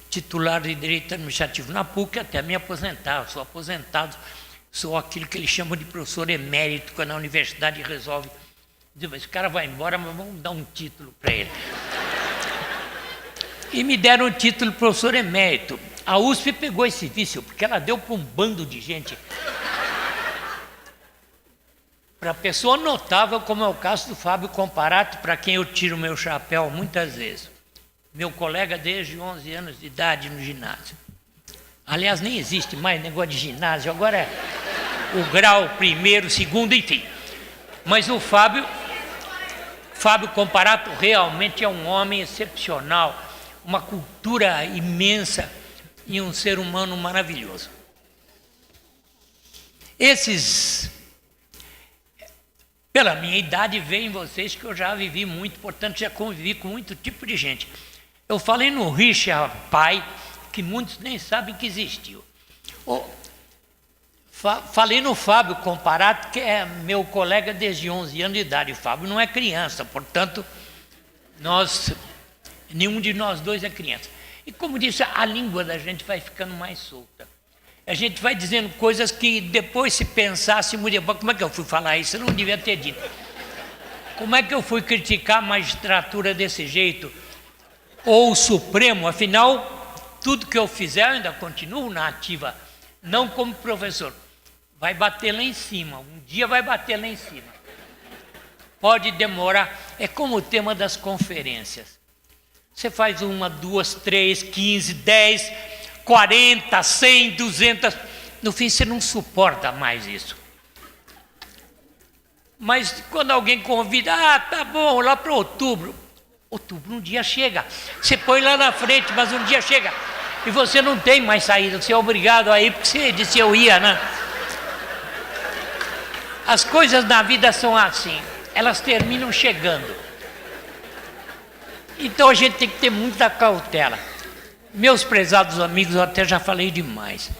titular de Direito Administrativo na PUC até me aposentar. Eu sou aposentado, sou aquilo que eles chamam de professor emérito, quando a universidade resolve dizer, esse cara vai embora, mas vamos dar um título para ele. E me deram o título de professor emérito. A USP pegou esse vício, porque ela deu para um bando de gente. Para pessoa notável, como é o caso do Fábio Comparato, para quem eu tiro o meu chapéu muitas vezes. Meu colega desde 11 anos de idade no ginásio. Aliás, nem existe mais negócio de ginásio, agora é o grau primeiro, segundo, enfim. Mas o Fábio Comparato realmente é um homem excepcional, uma cultura imensa e um ser humano maravilhoso. Pela minha idade, veem vocês que eu já vivi muito, portanto já convivi com muito tipo de gente. Eu falei no Richard Pai, que muitos nem sabem que existiu. Falei no Fábio Comparato, que é meu colega desde 11 anos de idade. O Fábio não é criança, portanto, nenhum de nós dois é criança. E como disse, a língua da gente vai ficando mais solta. A gente vai dizendo coisas que depois, se pensasse, como é que eu fui falar isso? Eu não devia ter dito. Como é que eu fui criticar a magistratura desse jeito? Ou o Supremo? Afinal, tudo que eu fizer, eu ainda continuo na ativa. Não como professor. Vai bater lá em cima. Um dia vai bater lá em cima. Pode demorar. É como o tema das conferências. Você faz 1, 2, 3, 15, 10... 40, 100, 200, no fim você não suporta mais isso. Mas quando alguém convida, tá bom, lá para outubro um dia chega. Você põe lá na frente, mas um dia chega. E você não tem mais saída, você é obrigado a ir, porque você disse eu ia, né? As coisas na vida são assim, elas terminam chegando. Então a gente tem que ter muita cautela. Meus prezados amigos, eu até já falei demais.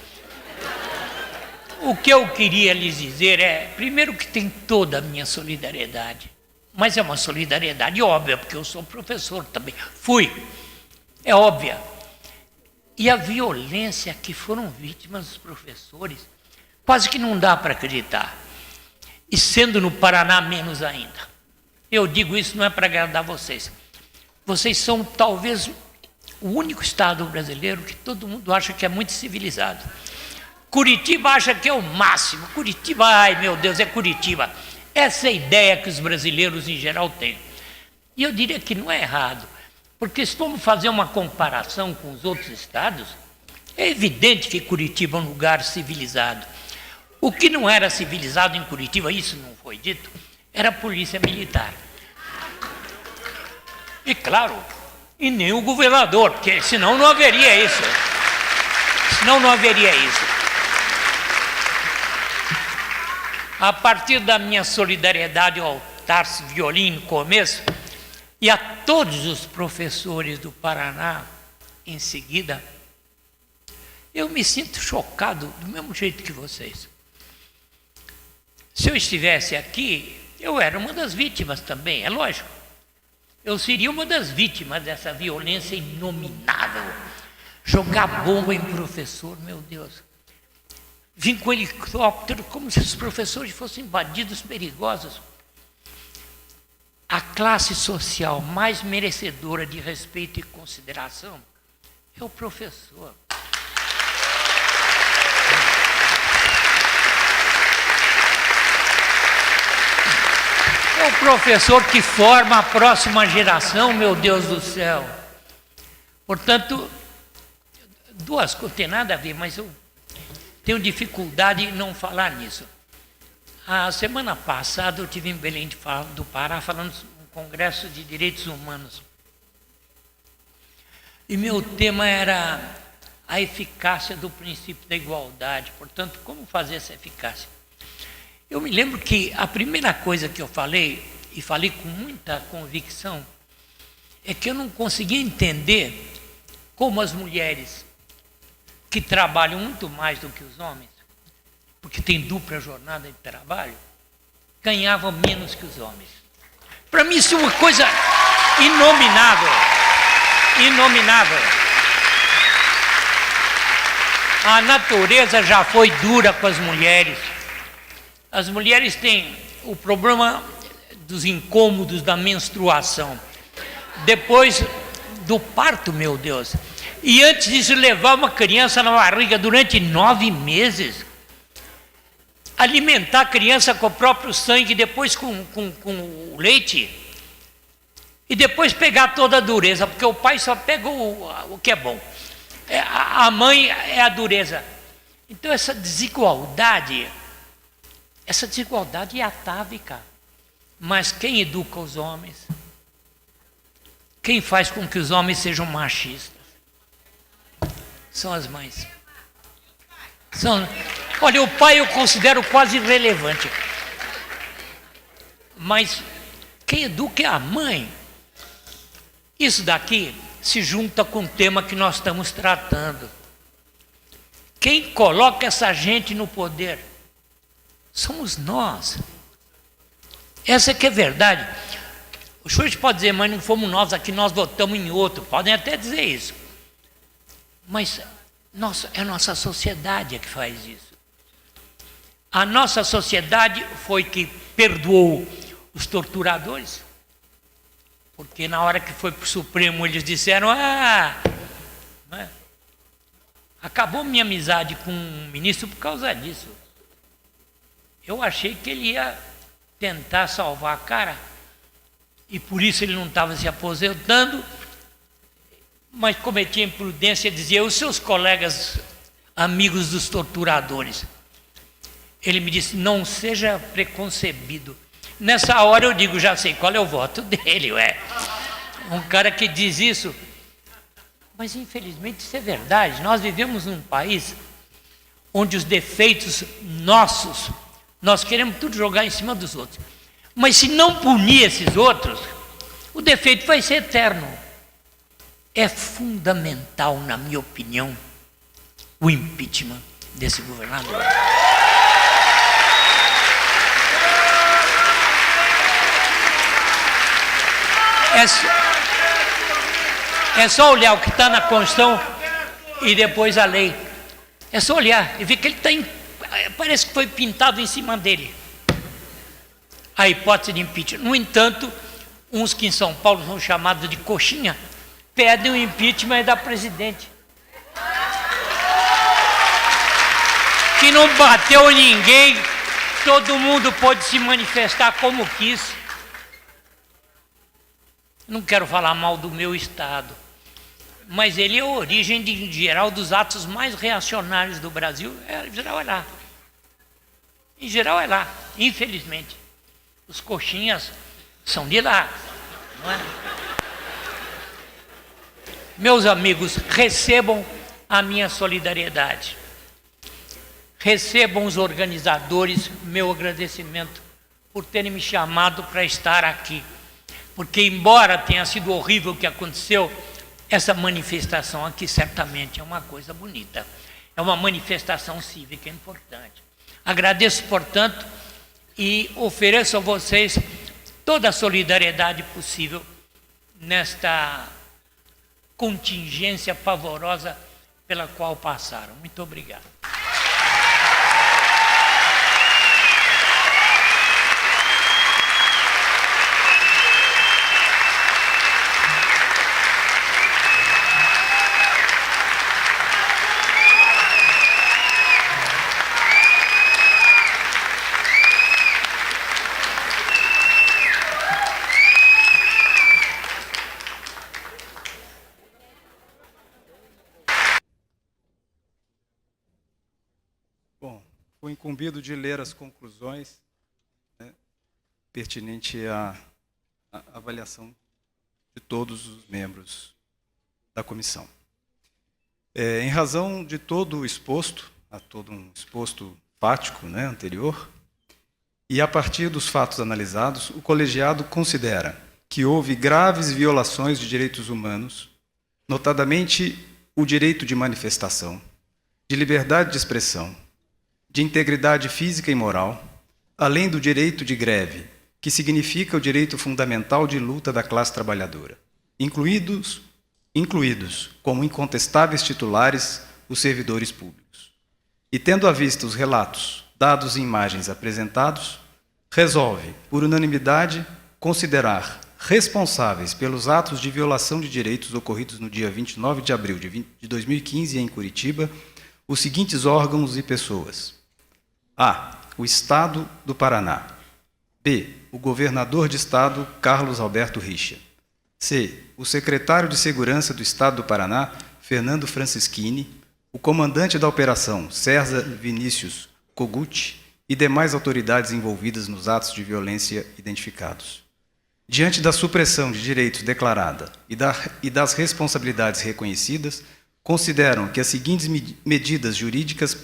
O que eu queria lhes dizer primeiro, que tem toda a minha solidariedade, mas é uma solidariedade óbvia, porque eu sou professor também. Fui, é óbvia. E a violência que foram vítimas dos professores, quase que não dá para acreditar. E sendo no Paraná, menos ainda. Eu digo isso não é para agradar vocês. Vocês são talvez o único estado brasileiro que todo mundo acha que é muito civilizado. Curitiba acha que é o máximo. Curitiba, ai meu Deus, é Curitiba. Essa é a ideia que os brasileiros em geral têm. E eu diria que não é errado, porque se formos fazer uma comparação com os outros estados, é evidente que Curitiba é um lugar civilizado. O que não era civilizado em Curitiba, isso não foi dito, era a polícia militar. E claro, e nem o governador, porque senão não haveria isso. A partir da minha solidariedade ao Tarso Violin no começo, e a todos os professores do Paraná em seguida, eu me sinto chocado do mesmo jeito que vocês. Se eu estivesse aqui, eu era uma das vítimas também, é lógico. Eu seria uma das vítimas dessa violência inominável. Jogar bomba em professor, meu Deus. Vim com helicóptero como se os professores fossem bandidos perigosos. A classe social mais merecedora de respeito e consideração é o professor. É o professor que forma a próxima geração, meu Deus do céu. Portanto, duas coisas, tem nada a ver, mas eu tenho dificuldade em não falar nisso. A semana passada eu estive em Belém do Pará falando no Congresso de Direitos Humanos. E meu tema era a eficácia do princípio da igualdade. Portanto, como fazer essa eficácia? Eu me lembro que a primeira coisa que eu falei, e falei com muita convicção, é que eu não conseguia entender como as mulheres, que trabalham muito mais do que os homens, porque tem dupla jornada de trabalho, ganhavam menos que os homens. Para mim isso é uma coisa inominável. Inominável. A natureza já foi dura com as mulheres. As mulheres têm o problema dos incômodos da menstruação. Depois do parto, meu Deus. E antes disso, levar uma criança na barriga durante 9 meses. Alimentar a criança com o próprio sangue, depois com o leite. E depois pegar toda a dureza, porque o pai só pega o que é bom. A mãe é a dureza. Então essa desigualdade é atávica. Mas quem educa os homens? Quem faz com que os homens sejam machistas? São as mães. Olha, o pai eu considero quase irrelevante. Mas quem educa é a mãe. Isso daqui se junta com o tema que nós estamos tratando. Quem coloca essa gente no poder somos nós. Essa que é verdade. O senhor pode dizer, mas não fomos nós aqui, nós votamos em outro. Podem até dizer isso. Mas é a nossa sociedade que faz isso. A nossa sociedade foi que perdoou os torturadores. Porque na hora que foi para o Supremo, eles disseram, acabou minha amizade com o ministro por causa disso. Eu achei que ele ia tentar salvar a cara, e por isso ele não estava se aposentando, mas cometia imprudência e dizia, os seus colegas, amigos dos torturadores. Ele me disse, não seja preconcebido. Nessa hora eu digo, já sei qual é o voto dele, um cara que diz isso. Mas infelizmente isso é verdade. Nós vivemos num país onde os defeitos nossos, nós queremos tudo jogar em cima dos outros. Mas se não punir esses outros, o defeito vai ser eterno. É fundamental, na minha opinião, o impeachment desse governador. É só olhar o que está na Constituição e depois a lei. É só olhar e ver que ele está parece que foi pintado em cima dele. A hipótese de impeachment. No entanto, uns que em São Paulo são chamados de coxinha, pedem o impeachment da presidente. Que não bateu ninguém, todo mundo pôde se manifestar como quis. Não quero falar mal do meu estado, mas ele é a origem, em geral, dos atos mais reacionários do Brasil. Em geral é lá. Em geral é lá, infelizmente. Os coxinhas são de lá, não é? Meus amigos, recebam a minha solidariedade. Recebam os organizadores, meu agradecimento por terem me chamado para estar aqui. Porque, embora tenha sido horrível o que aconteceu, essa manifestação aqui certamente é uma coisa bonita. É uma manifestação cívica importante. Agradeço, portanto, e ofereço a vocês toda a solidariedade possível nesta contingência pavorosa pela qual passaram. Muito obrigado. Fui incumbido de ler as conclusões, né, pertinente à avaliação de todos os membros da comissão. Em razão de todo o exposto, a todo um exposto fático, né, anterior, E, a partir dos fatos analisados, o colegiado considera que houve graves violações de direitos humanos, notadamente o direito de manifestação, de liberdade de expressão, de integridade física e moral, além do direito de greve, que significa o direito fundamental de luta da classe trabalhadora, incluídos como incontestáveis titulares os servidores públicos. E, tendo à vista os relatos, dados e imagens apresentados, resolve, por unanimidade, considerar responsáveis pelos atos de violação de direitos ocorridos no dia 29 de abril de 2015 em Curitiba, os seguintes órgãos e pessoas: A. O Estado do Paraná. B. O Governador de Estado, Carlos Alberto Richa. C. O Secretário de Segurança do Estado do Paraná, Fernando Francischini, o Comandante da Operação, César Vinícius Kogut, e demais autoridades envolvidas nos atos de violência identificados. Diante da supressão de direitos declarada e das responsabilidades reconhecidas, consideram que as seguintes medidas jurídicas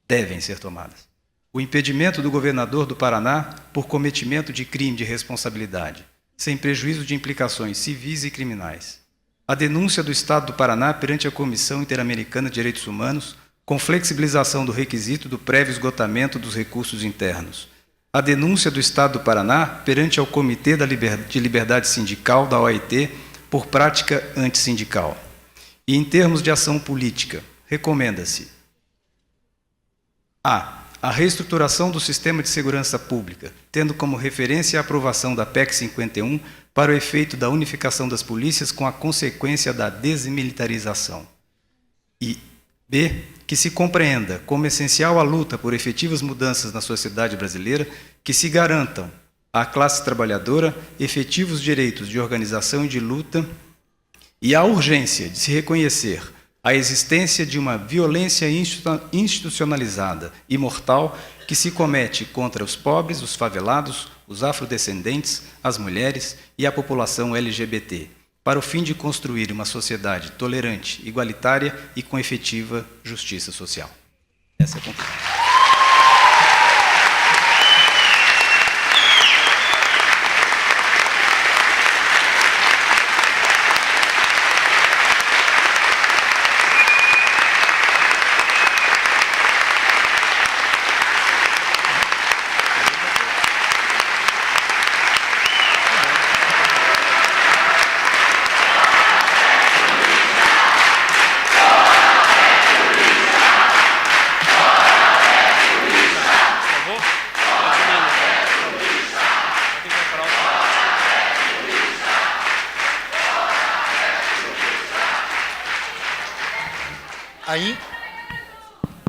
devem ser tomadas. O impedimento do governador do Paraná por cometimento de crime de responsabilidade, sem prejuízo de implicações civis e criminais. A denúncia do Estado do Paraná perante a Comissão Interamericana de Direitos Humanos, com flexibilização do requisito do prévio esgotamento dos recursos internos. A denúncia do Estado do Paraná perante ao Comitê de Liberdade Sindical da OIT por prática antissindical. E, em termos de ação política, recomenda-se: a reestruturação do sistema de segurança pública, tendo como referência a aprovação da PEC 51 para o efeito da unificação das polícias com a consequência da desmilitarização. E B. Que se compreenda como essencial a luta por efetivas mudanças na sociedade brasileira que se garantam à classe trabalhadora efetivos direitos de organização e de luta e a urgência de se reconhecer a existência de uma violência institucionalizada e mortal que se comete contra os pobres, os favelados, os afrodescendentes, as mulheres e a população LGBT, para o fim de construir uma sociedade tolerante, igualitária e com efetiva justiça social. Essa é a conclusão.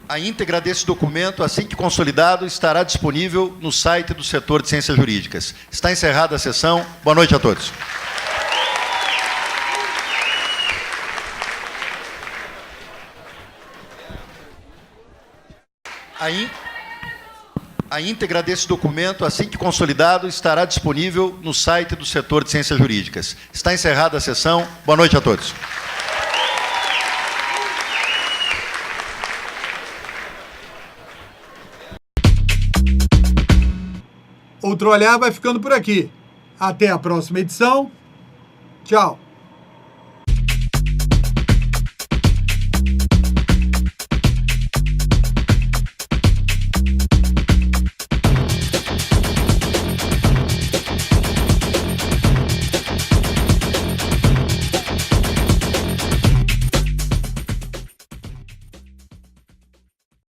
A íntegra desse documento, assim que consolidado, estará disponível no site do setor de ciências jurídicas. Está encerrada a sessão. Boa noite a todos. A íntegra desse documento, assim que consolidado, estará disponível no site do setor de ciências jurídicas. Está encerrada a sessão. Boa noite a todos. Outro Olhar vai ficando por aqui. Até a próxima edição. Tchau.